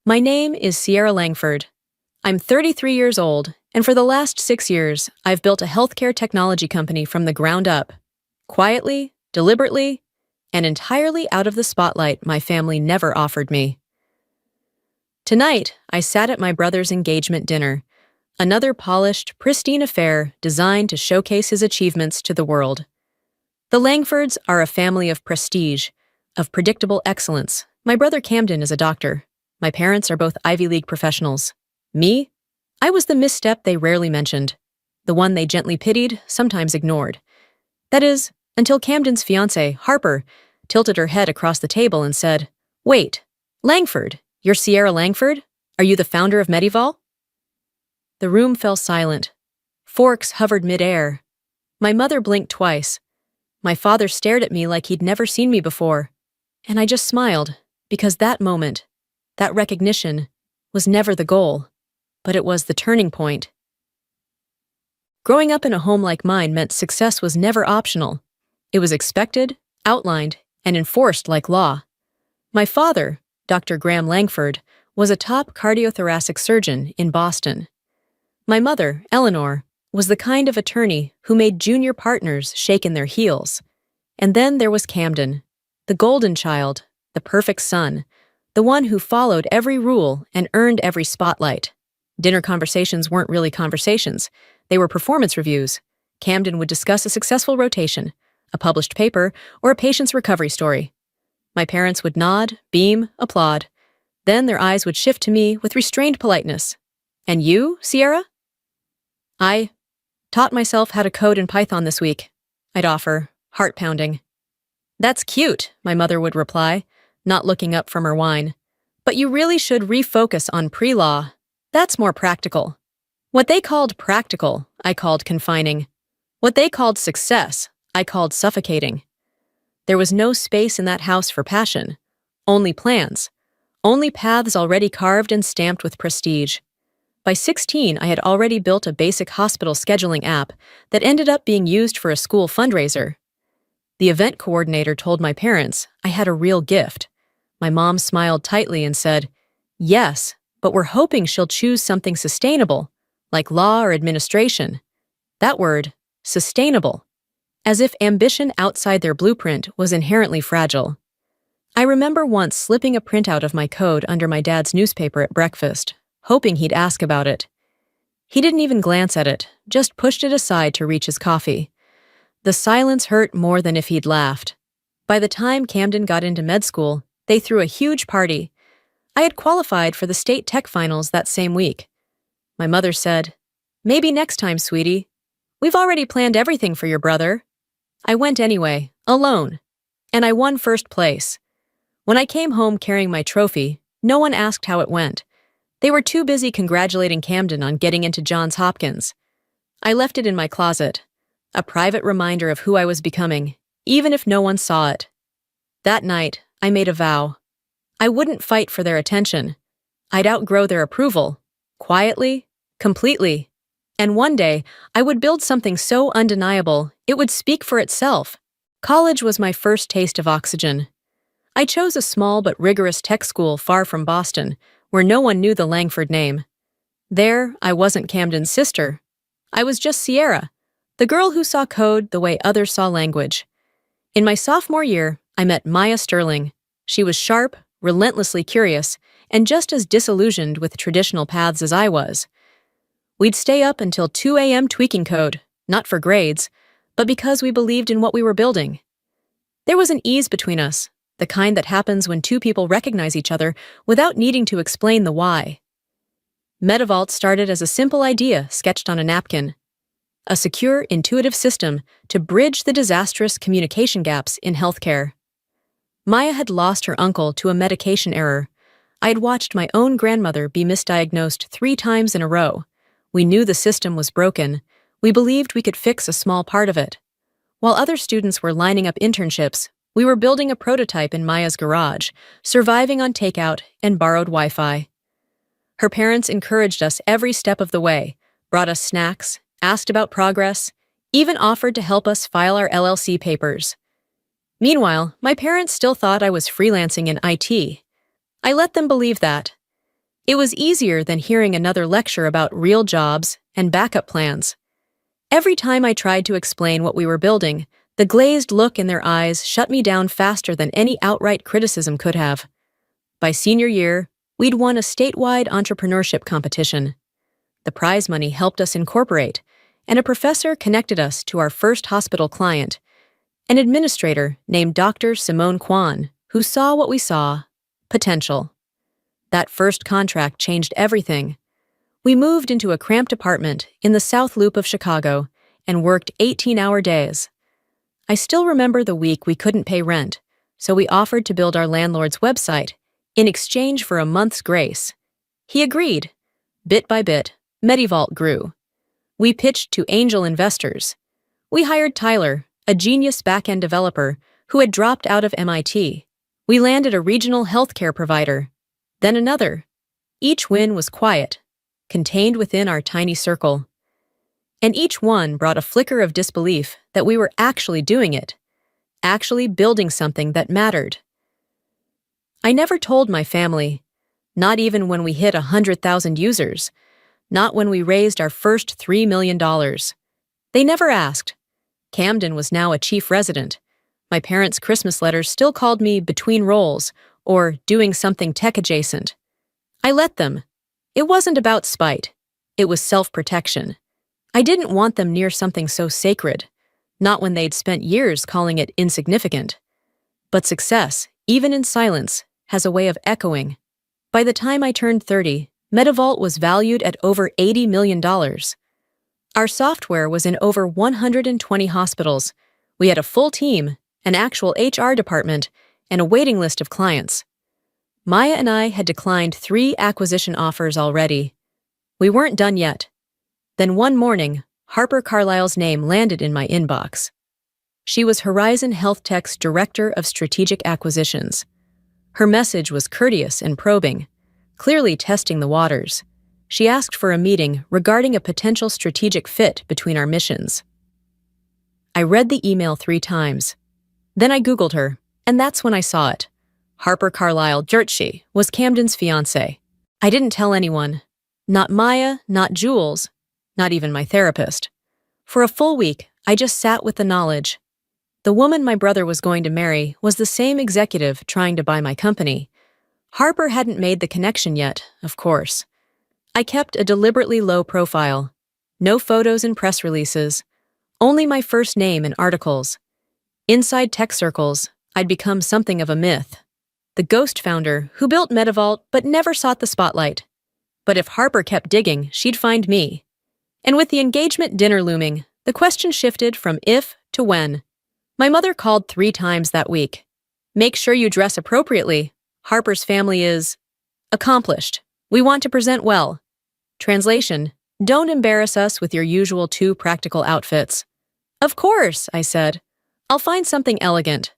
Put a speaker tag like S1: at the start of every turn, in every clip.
S1: My name is Sierra Langford. I'm 33 years old, and for the last 6 years, I've built a healthcare technology company from the ground up. Quietly, deliberately, and entirely out of the spotlight my family never offered me. Tonight, I sat at my brother's engagement dinner, another polished, pristine affair designed to showcase his achievements to the world. The Langfords are a family of prestige, of predictable excellence. My brother Camden is a doctor. My parents are both Ivy League professionals. Me? I was the misstep they rarely mentioned, the one they gently pitied, sometimes ignored. That is, until Camden's fiancée, Harper, tilted her head across the table and said, "Wait, Langford, you're Sierra Langford? Are you the founder of Medival?" The room fell silent. Forks hovered midair. My mother blinked twice. My father stared at me like he'd never seen me before. And I just smiled, because that moment, that recognition, was never the goal, but it was the turning point. Growing up in a home like mine meant success was never optional. It was expected, outlined, and enforced like law. My father, Dr. Graham Langford, was a top cardiothoracic surgeon in Boston. My mother, Eleanor, was the kind of attorney who made junior partners shake in their heels. And then there was Camden, the golden child, the perfect son, the one who followed every rule and earned every spotlight. Dinner conversations weren't really conversations. They were performance reviews. Camden would discuss a successful rotation, a published paper, or a patient's recovery story. My parents would nod, beam, applaud. Then their eyes would shift to me with restrained politeness. "And you, Sierra?" "I taught myself how to code in Python this week," I'd offer, heart pounding. "That's cute," my mother would reply, not looking up from her wine. "But you really should refocus on pre-law. That's more practical." What they called practical, I called confining. What they called success, I called suffocating. There was no space in that house for passion. Only plans. Only paths already carved and stamped with prestige. By 16, I had already built a basic hospital scheduling app that ended up being used for a school fundraiser. The event coordinator told my parents I had a real gift. My mom smiled tightly and said, "Yes, but we're hoping she'll choose something sustainable, like law or administration." That word, sustainable, as if ambition outside their blueprint was inherently fragile. I remember once slipping a printout of my code under my dad's newspaper at breakfast, hoping he'd ask about it. He didn't even glance at it, just pushed it aside to reach his coffee. The silence hurt more than if he'd laughed. By the time Camden got into med school, they threw a huge party. I had qualified for the state tech finals that same week. My mother said, "Maybe next time, sweetie. We've already planned everything for your brother." I went anyway, alone, and I won first place. When I came home carrying my trophy, no one asked how it went. They were too busy congratulating Camden on getting into Johns Hopkins. I left it in my closet, a private reminder of who I was becoming, even if no one saw it. That night, I made a vow. I wouldn't fight for their attention. I'd outgrow their approval, quietly, completely. And one day, I would build something so undeniable, it would speak for itself. College was my first taste of oxygen. I chose a small but rigorous tech school far from Boston, where no one knew the Langford name. There, I wasn't Camden's sister. I was just Sierra, the girl who saw code the way others saw language. In my sophomore year, I met Maya Sterling. She was sharp, relentlessly curious, and just as disillusioned with traditional paths as I was. We'd stay up until 2 a.m. tweaking code, not for grades, but because we believed in what we were building. There was an ease between us, the kind that happens when two people recognize each other without needing to explain the why. Medivault started as a simple idea sketched on a napkin, a secure, intuitive system to bridge the disastrous communication gaps in healthcare. Maya had lost her uncle to a medication error. I had watched my own grandmother be misdiagnosed 3 times in a row. We knew the system was broken. We believed we could fix a small part of it. While other students were lining up internships, we were building a prototype in Maya's garage, surviving on takeout and borrowed Wi-Fi. Her parents encouraged us every step of the way, brought us snacks, asked about progress, even offered to help us file our LLC papers. Meanwhile, my parents still thought I was freelancing in IT. I let them believe that. It was easier than hearing another lecture about real jobs and backup plans. Every time I tried to explain what we were building, the glazed look in their eyes shut me down faster than any outright criticism could have. By senior year, we'd won a statewide entrepreneurship competition. The prize money helped us incorporate, and a professor connected us to our first hospital client, an administrator named Dr. Simone Kwan, who saw what we saw: potential. That first contract changed everything. We moved into a cramped apartment in the South Loop of Chicago and worked 18-hour days. I still remember the week we couldn't pay rent, so we offered to build our landlord's website in exchange for a month's grace. He agreed. Bit by bit, MediVault grew. We pitched to angel investors. We hired Tyler, a genius back-end developer who had dropped out of MIT. We landed a regional healthcare provider, then another. Each win was quiet, contained within our tiny circle. And each one brought a flicker of disbelief that we were actually doing it, actually building something that mattered. I never told my family, not even when we hit 100,000 users, not when we raised our first $3 million. They never asked. Camden was now a chief resident. My parents' Christmas letters still called me between roles or doing something tech-adjacent. I let them. It wasn't about spite. It was self-protection. I didn't want them near something so sacred, not when they'd spent years calling it insignificant. But success, even in silence, has a way of echoing. By the time I turned 30, MediVault was valued at over $80 million. Our software was in over 120 hospitals. We had a full team, an actual HR department, and a waiting list of clients. Maya and I had declined 3 acquisition offers already. We weren't done yet. Then one morning, Harper Carlyle's name landed in my inbox. She was Horizon Health Tech's Director of Strategic Acquisitions. Her message was courteous and probing, clearly testing the waters. She asked for a meeting regarding a potential strategic fit between our missions. I read the email 3 times. Then I Googled her, and that's when I saw it. Harper Carlyle Jertshi was Camden's fiancée. I didn't tell anyone. Not Maya, not Jules, not even my therapist. For a full week, I just sat with the knowledge. The woman my brother was going to marry was the same executive trying to buy my company. Harper hadn't made the connection yet, of course. I kept a deliberately low profile. No photos in press releases. Only my first name in articles. Inside tech circles, I'd become something of a myth. The ghost founder who built MediVault but never sought the spotlight. But if Harper kept digging, she'd find me. And with the engagement dinner looming, the question shifted from if to when. My mother called 3 times that week. Make sure you dress appropriately. Harper's family is accomplished. We want to present well. Translation: don't embarrass us with your usual 2 practical outfits. Of course, I said. I'll find something elegant.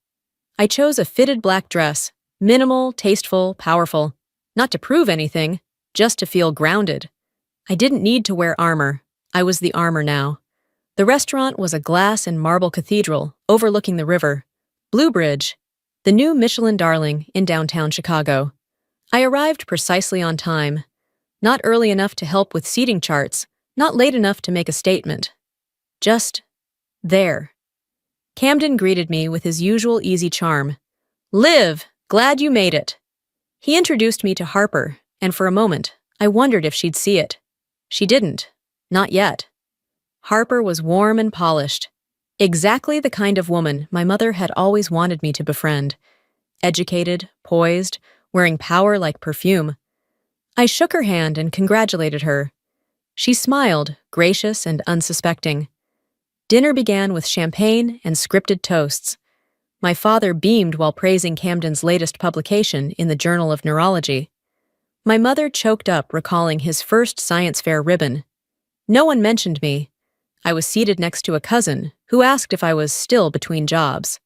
S1: I chose a fitted black dress, minimal, tasteful, powerful. Not to prove anything, just to feel grounded. I didn't need to wear armor. I was the armor now. The restaurant was a glass and marble cathedral overlooking the river. Blue Bridge, the new Michelin darling in downtown Chicago. I arrived precisely on time. Not early enough to help with seating charts, not late enough to make a statement. Just there. Camden greeted me with his usual easy charm. Liv, glad you made it. He introduced me to Harper, and for a moment, I wondered if she'd see it. She didn't. Not yet. Harper was warm and polished. Exactly the kind of woman my mother had always wanted me to befriend. Educated, poised, wearing power like perfume. I shook her hand and congratulated her. She smiled, gracious and unsuspecting. Dinner began with champagne and scripted toasts. My father beamed while praising Camden's latest publication in the Journal of Neurology. My mother choked up recalling his first science fair ribbon. No one mentioned me. I was seated next to a cousin who asked if I was still between jobs.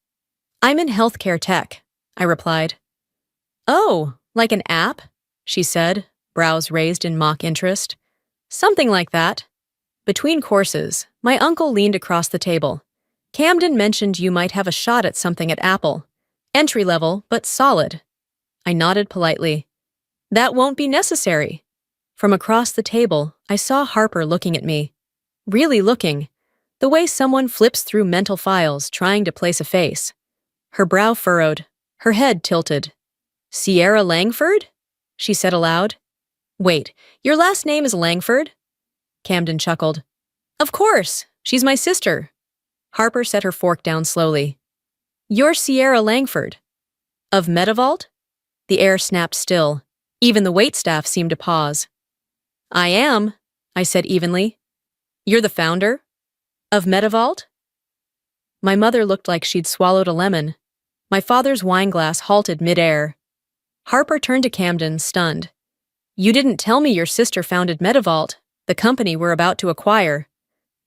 S1: I'm in healthcare tech, I replied. Oh, like an app? She said, brows raised in mock interest. Something like that. Between courses, my uncle leaned across the table. Camden mentioned you might have a shot at something at Apple. Entry level, but solid. I nodded politely. That won't be necessary. From across the table, I saw Harper looking at me. Really looking. The way someone flips through mental files trying to place a face. Her brow furrowed, her head tilted. Sierra Langford? She said aloud. Wait, your last name is Langford? Camden chuckled. Of course, she's my sister. Harper set her fork down slowly. You're Sierra Langford. Of Medavault? The air snapped still. Even the waitstaff seemed to pause. I am, I said evenly. You're the founder? Of Medavault? My mother looked like she'd swallowed a lemon. My father's wineglass halted mid-air. Harper turned to Camden, stunned. You didn't tell me your sister founded Medavault, the company we're about to acquire.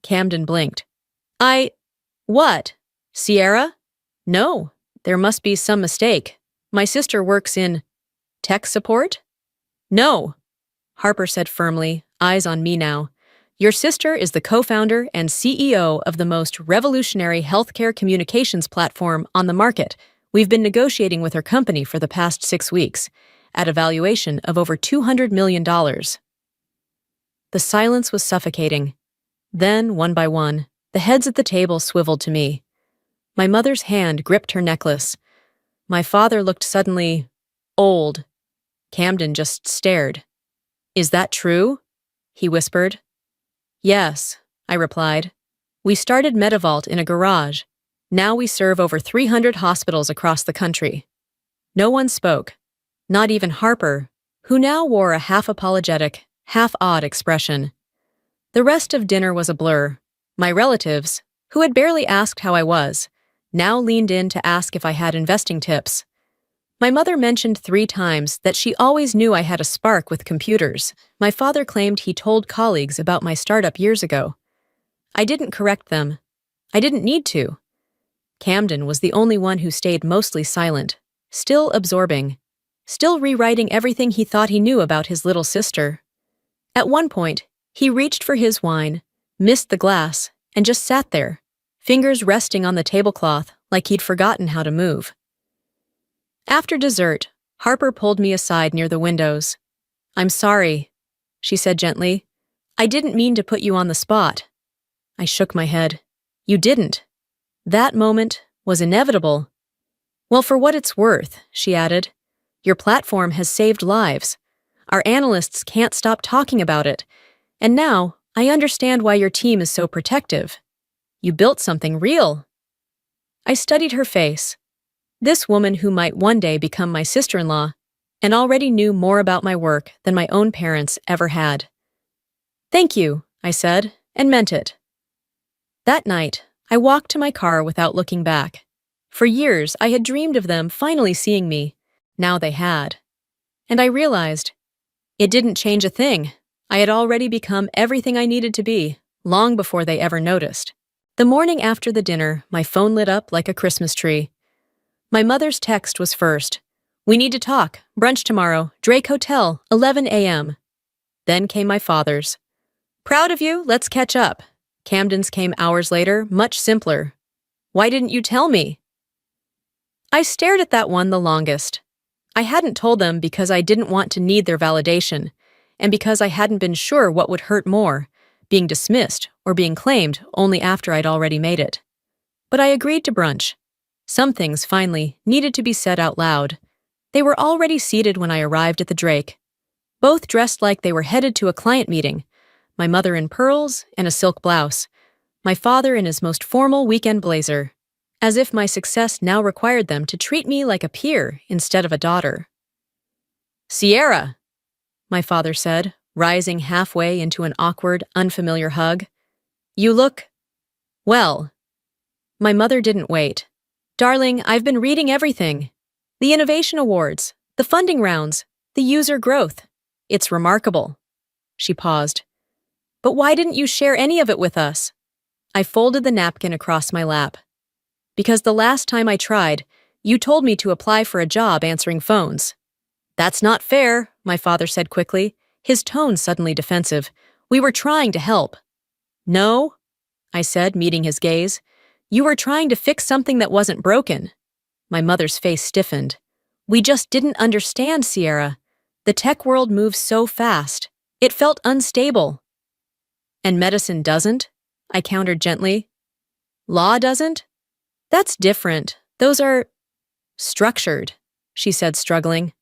S1: Camden blinked. What? Sierra? No, there must be some mistake. My sister works in tech support? No, Harper said firmly, eyes on me now. Your sister is the co-founder and CEO of the most revolutionary healthcare communications platform on the market. We've been negotiating with her company for the past 6 weeks, at a valuation of over $200 million. The silence was suffocating. Then, one by one, the heads at the table swiveled to me. My mother's hand gripped her necklace. My father looked suddenly old. Camden just stared. Is that true? He whispered. Yes, I replied. We started Medavault in a garage. Now we serve over 300 hospitals across the country. No one spoke, not even Harper, who now wore a half-apologetic, half-awed expression. The rest of dinner was a blur. My relatives, who had barely asked how I was, now leaned in to ask if I had investing tips. My mother mentioned 3 times that she always knew I had a spark with computers. My father claimed he told colleagues about my startup years ago. I didn't correct them. I didn't need to. Camden was the only one who stayed mostly silent, still absorbing, still rewriting everything he thought he knew about his little sister. At one point, he reached for his wine, missed the glass, and just sat there, fingers resting on the tablecloth like he'd forgotten how to move. After dessert, Harper pulled me aside near the windows. I'm sorry, she said gently. I didn't mean to put you on the spot. I shook my head. You didn't. That moment was inevitable. Well, for what it's worth, she added, your platform has saved lives. Our analysts can't stop talking about it. And now, I understand why your team is so protective. You built something real. I studied her face. This woman who might one day become my sister-in-law, and already knew more about my work than my own parents ever had. Thank you, I said, and meant it. That night, I walked to my car without looking back. For years, I had dreamed of them finally seeing me. Now they had. And I realized, it didn't change a thing. I had already become everything I needed to be, long before they ever noticed. The morning after the dinner, my phone lit up like a Christmas tree. My mother's text was first. We need to talk. Brunch tomorrow. Drake Hotel, 11 a.m. Then came my father's. Proud of you, let's catch up. Camden's came hours later, much simpler. Why didn't you tell me? I stared at that one the longest. I hadn't told them because I didn't want to need their validation, and because I hadn't been sure what would hurt more, being dismissed or being claimed only after I'd already made it. But I agreed to brunch. Some things, finally, needed to be said out loud. They were already seated when I arrived at the Drake. Both dressed like they were headed to a client meeting, my mother in pearls and a silk blouse, my father in his most formal weekend blazer, as if my success now required them to treat me like a peer instead of a daughter. Sierra, my father said, rising halfway into an awkward, unfamiliar hug. You look, well. My mother didn't wait. Darling, I've been reading everything. The innovation awards, the funding rounds, the user growth. It's remarkable. She paused. But why didn't you share any of it with us? I folded the napkin across my lap. Because the last time I tried, you told me to apply for a job answering phones. That's not fair, my father said quickly, his tone suddenly defensive. We were trying to help. No, I said, meeting his gaze. You were trying to fix something that wasn't broken. My mother's face stiffened. We just didn't understand, Sierra. The tech world moves so fast. It felt unstable. And medicine doesn't? I countered gently. Law doesn't? That's different. Those are structured, she said, struggling.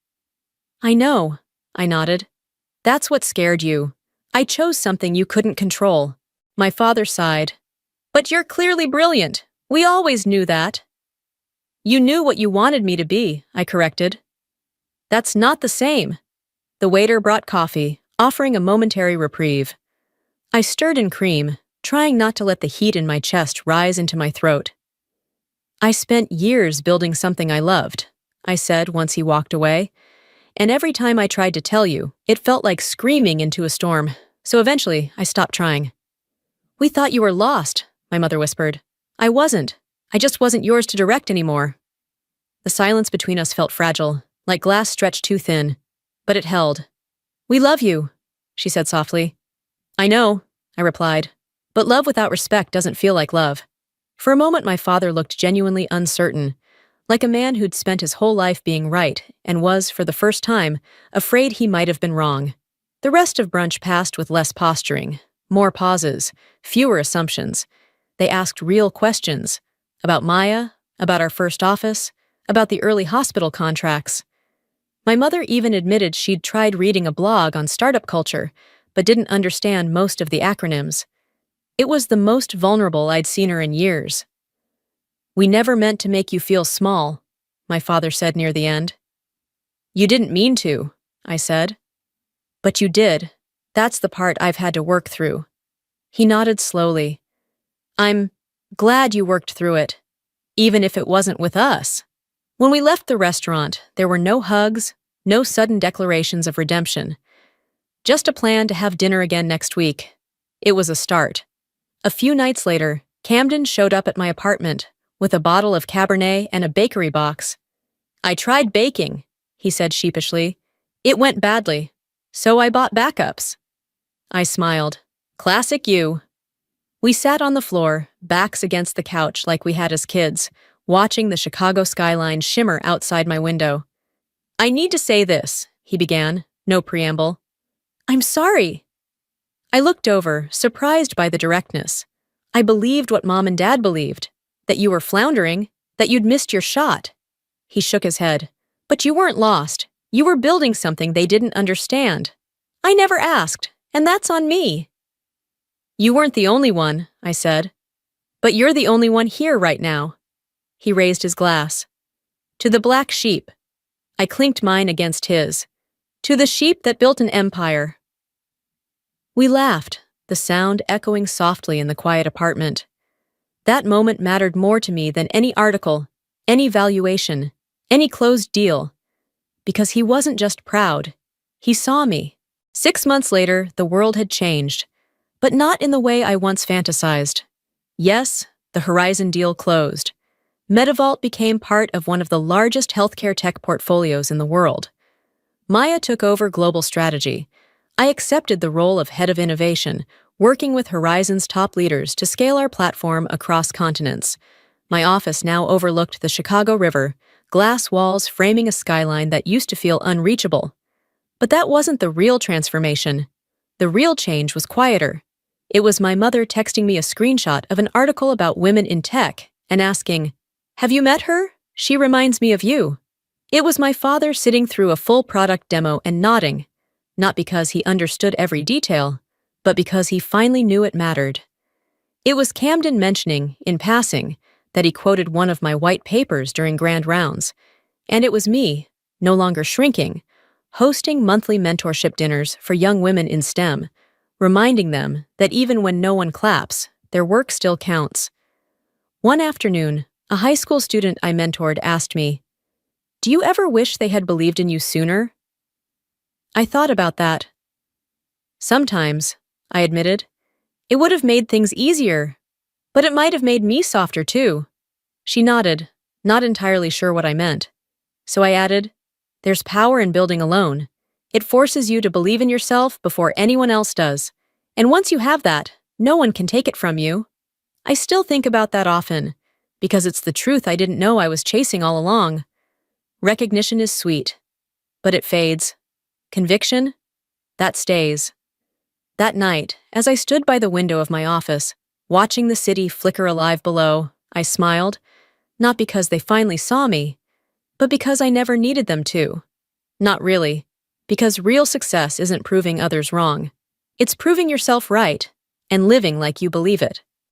S1: I know, I nodded. That's what scared you. I chose something you couldn't control. My father sighed. But you're clearly brilliant. We always knew that. You knew what you wanted me to be, I corrected. That's not the same. The waiter brought coffee, offering a momentary reprieve. I stirred in cream, trying not to let the heat in my chest rise into my throat. I spent years building something I loved, I said once he walked away, and every time I tried to tell you, it felt like screaming into a storm, so eventually I stopped trying. We thought you were lost, my mother whispered. I wasn't. I just wasn't yours to direct anymore. The silence between us felt fragile, like glass stretched too thin, but it held. We love you, she said softly. I know, I replied, but love without respect doesn't feel like love. For a moment my father looked genuinely uncertain, like a man who'd spent his whole life being right and was, for the first time, afraid he might have been wrong. The rest of brunch passed with less posturing, more pauses, fewer assumptions. They asked real questions about Maya, about our first office, about the early hospital contracts. My mother even admitted she'd tried reading a blog on startup culture, but didn't understand most of the acronyms. It was the most vulnerable I'd seen her in years. We never meant to make you feel small, my father said near the end. You didn't mean to, I said. But you did. That's the part I've had to work through. He nodded slowly. I'm glad you worked through it, even if it wasn't with us. When we left the restaurant, there were no hugs, no sudden declarations of redemption. Just a plan to have dinner again next week. It was a start. A few nights later, Camden showed up at my apartment with a bottle of Cabernet and a bakery box. I tried baking, he said sheepishly. It went badly, so I bought backups. I smiled. Classic you. We sat on the floor, backs against the couch like we had as kids, watching the Chicago skyline shimmer outside my window. I need to say this, he began, no preamble. I'm sorry. I looked over, surprised by the directness. I believed what Mom and Dad believed, that you were floundering, that you'd missed your shot. He shook his head. But you weren't lost. You were building something they didn't understand. I never asked, and that's on me. You weren't the only one, I said. But you're the only one here right now. He raised his glass. To the black sheep. I clinked mine against his. To the sheep that built an empire. We laughed, the sound echoing softly in the quiet apartment. That moment mattered more to me than any article, any valuation, any closed deal. Because he wasn't just proud. He saw me. 6 months later, the world had changed. But not in the way I once fantasized. Yes, the Horizon deal closed. MediVault became part of one of the largest healthcare tech portfolios in the world. Maya took over global strategy. I accepted the role of head of innovation, working with Horizon's top leaders to scale our platform across continents. My office now overlooked the Chicago River, glass walls framing a skyline that used to feel unreachable. But that wasn't the real transformation. The real change was quieter. It was my mother texting me a screenshot of an article about women in tech and asking, "Have you met her? She reminds me of you." It was my father sitting through a full product demo and nodding, not because he understood every detail, but because he finally knew it mattered. It was Camden mentioning, in passing, that he quoted one of my white papers during grand rounds, and it was me, no longer shrinking, hosting monthly mentorship dinners for young women in STEM, reminding them that even when no one claps, their work still counts. One afternoon, a high school student I mentored asked me, "Do you ever wish they had believed in you sooner?" I thought about that. Sometimes, I admitted. It would have made things easier, but it might have made me softer too. She nodded, not entirely sure what I meant. So I added, "There's power in building alone. It forces you to believe in yourself before anyone else does. And once you have that, no one can take it from you." I still think about that often, because it's the truth I didn't know I was chasing all along. Recognition is sweet, but it fades. Conviction? That stays. That night, as I stood by the window of my office, watching the city flicker alive below, I smiled, not because they finally saw me, but because I never needed them to. Not really, because real success isn't proving others wrong. It's proving yourself right and living like you believe it.